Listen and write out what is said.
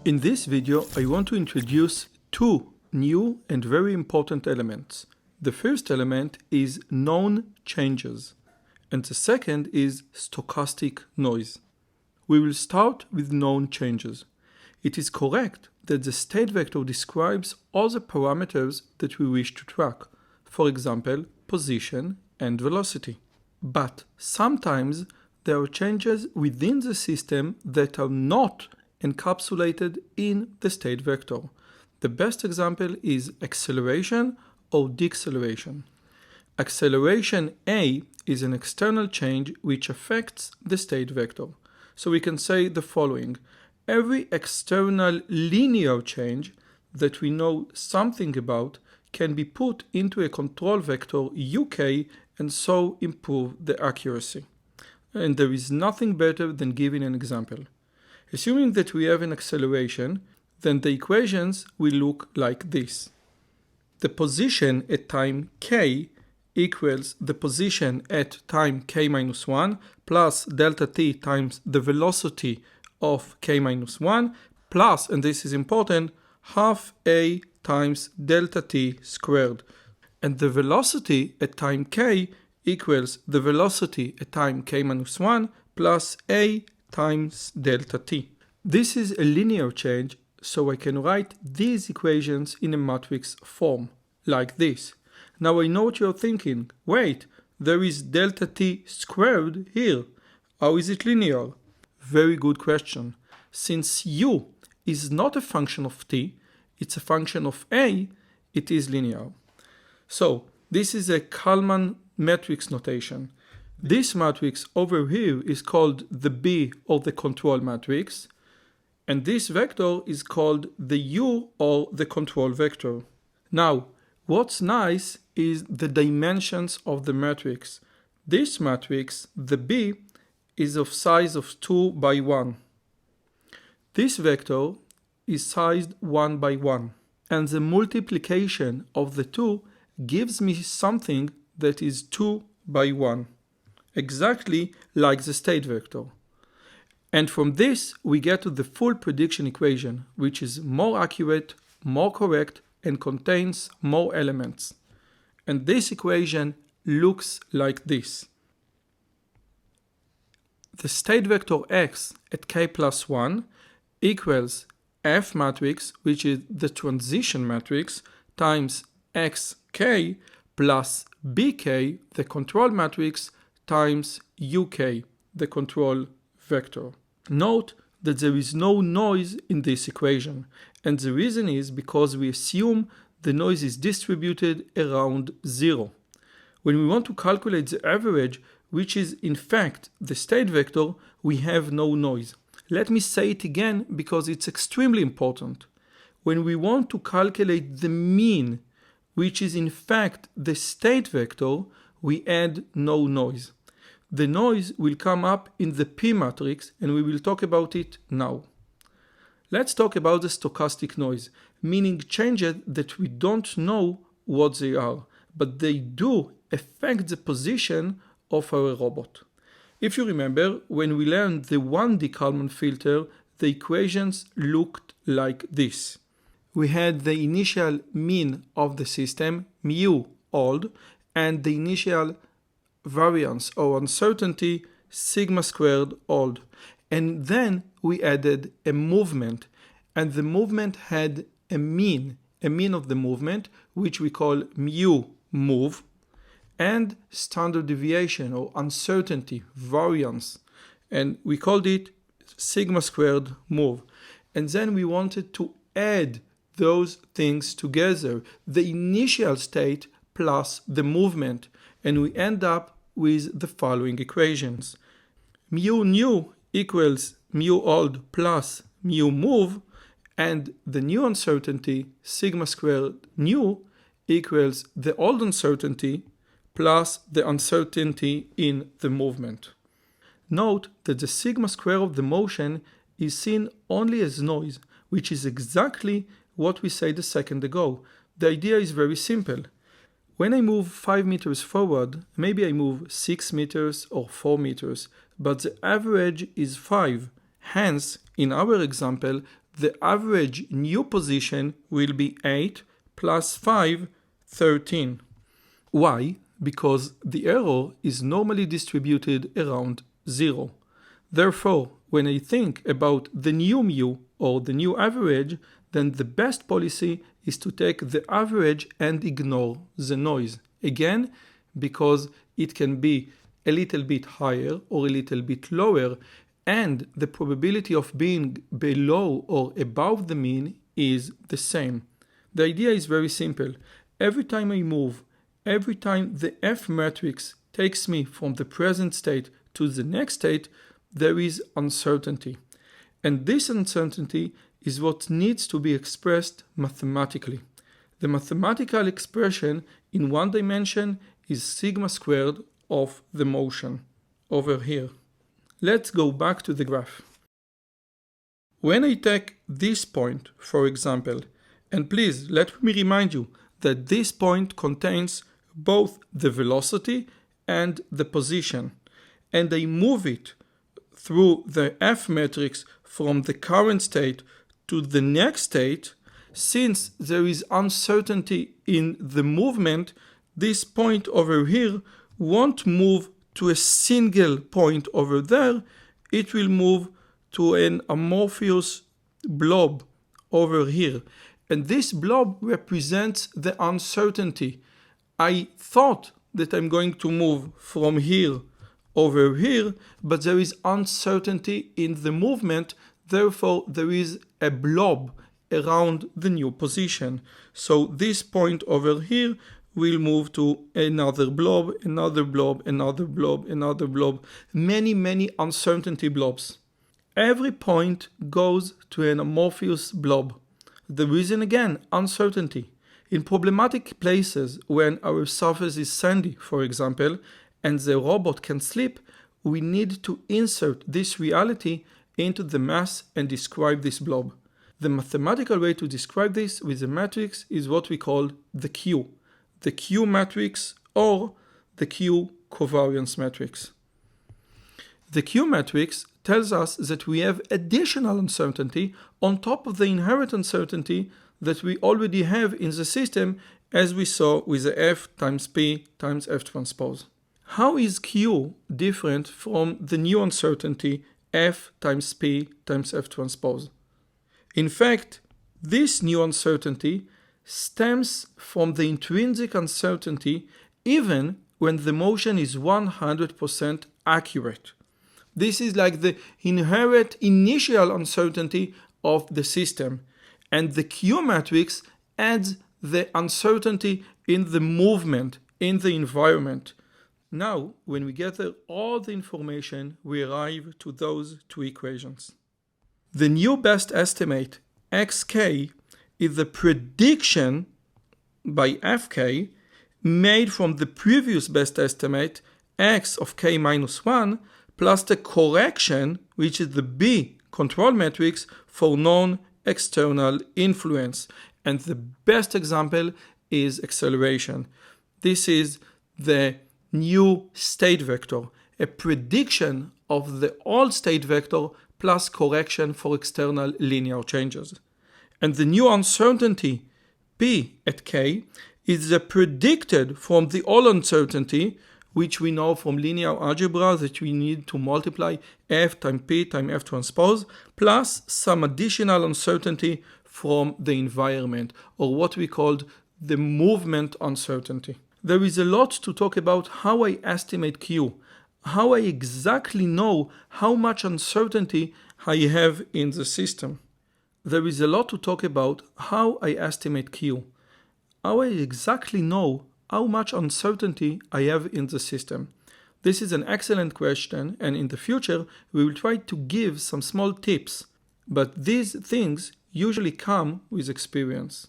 In this video, I want to introduce two new and very important elements. The first element is known changes, and the second is stochastic noise. We will start with known changes. It is correct that the state vector describes all the parameters that we wish to track, for example, position and velocity. But sometimes there are changes within the system that are not encapsulated in the state vector. The best example is acceleration or deceleration. Acceleration A is an external change which affects the state vector. So we can say the following. Every external linear change that we know something about can be put into a control vector UK and so improve the accuracy. And there is nothing better than giving an example. Assuming that we have an acceleration, then the equations will look like this. The position at time k equals the position at time k minus 1 plus delta t times the velocity of k minus 1 plus, and this is important, half a times delta t squared. And the velocity at time k equals the velocity at time k minus 1 plus a times delta t. This is a linear change, so I can write these equations in a matrix form, like this. Now I know what you're thinking. Wait, there is delta t squared here. How is it linear? Very good question. Since u is not a function of t, it's a function of a, it is linear. So this is a Kalman matrix notation. This matrix over here is called the B or the control matrix, and this vector is called the U or the control vector. Now, what's nice is the dimensions of the matrix. This matrix, the B, is of size of 2 by 1. This vector is sized 1 by 1, and the multiplication of the two gives me something that is 2 by 1. Exactly like the state vector. And from this we get to the full prediction equation, which is more accurate, more correct, and contains more elements. And this equation looks like this. The state vector x at k plus 1 equals F matrix, which is the transition matrix, times xk plus bk, the control matrix, times uk, the control vector. Note that there is no noise in this equation, and the reason is because we assume the noise is distributed around 0. When we want to calculate the average, which is in fact the state vector, we have no noise. Let me say it again because it's extremely important. When we want to calculate the mean, which is in fact the state vector, we add no noise. The noise will come up in the P matrix, and we will talk about it now. Let's talk about the stochastic noise, meaning changes that we don't know what they are, but they do affect the position of our robot. If you remember, when we learned the 1D Kalman filter, the equations looked like this. We had the initial mean of the system, mu old, and the initial variance or uncertainty, sigma squared old. And then we added a movement, and the movement had a mean of the movement, which we call mu move, and standard deviation or uncertainty, variance, and we called it sigma squared move. And then we wanted to add those things together, the initial state plus the movement, and we end up with the following equations. Mu new equals mu old plus mu move, and the new uncertainty, sigma squared new, equals the old uncertainty plus the uncertainty in the movement. Note that the sigma square of the motion is seen only as noise, which is exactly what we said a second ago. The idea is very simple. When I move 5 meters forward, maybe I move 6 meters or 4 meters, but the average is 5. Hence, in our example, the average new position will be 8 plus 5, 13. Why? Because the error is normally distributed around 0. Therefore, when I think about the new mu or the new average, then the best policy is to take the average and ignore the noise. Again, because it can be a little bit higher or a little bit lower, and the probability of being below or above the mean is the same. The idea is very simple. Every time I move, every time the F matrix takes me from the present state to the next state, there is uncertainty. And this uncertainty is what needs to be expressed mathematically. The mathematical expression in one dimension is sigma squared of the motion over here. Let's go back to the graph. When I take this point, for example, and please let me remind you that this point contains both the velocity and the position, and I move it through the F matrix from the current state to the next state, since there is uncertainty in the movement, this point over here won't move to a single point over there, it will move to an amorphous blob over here. And this blob represents the uncertainty. I thought that I'm going to move from here over here, but there is uncertainty in the movement, therefore there is a blob around the new position. So this point over here will move to another blob, another blob, another blob, another blob, many uncertainty blobs. Every point goes to an amorphous blob. The reason again, uncertainty. In problematic places when our surface is sandy, for example, and the robot can slip, we need to insert this reality into the mass and describe this blob. The mathematical way to describe this with a matrix is what we call the Q matrix or the Q covariance matrix. The Q matrix tells us that we have additional uncertainty on top of the inherent uncertainty that we already have in the system, as we saw with the F times P times F transpose. How is Q different from the new uncertainty F times P times F transpose? In fact, this new uncertainty stems from the intrinsic uncertainty even when the motion is 100% accurate. This is like the inherent initial uncertainty of the system, and the Q matrix adds the uncertainty in the movement, in the environment. Now, when we gather all the information, we arrive to those two equations. The new best estimate, xk, is the prediction by fk made from the previous best estimate, x of k minus 1, plus the correction, which is the B control matrix for non-external influence. And the best example is acceleration. This is the new state vector, a prediction of the old state vector plus correction for external linear changes. And the new uncertainty P at k is the predicted from the old uncertainty, which we know from linear algebra that we need to multiply F times P times F transpose, plus some additional uncertainty from the environment, or what we called the movement uncertainty. There is a lot to talk about how I estimate Q, how I exactly know how much uncertainty I have in the system. There is a lot to talk about how I estimate Q, how I exactly know how much uncertainty I have in the system. This is an excellent question, and in the future we will try to give some small tips, but these things usually come with experience.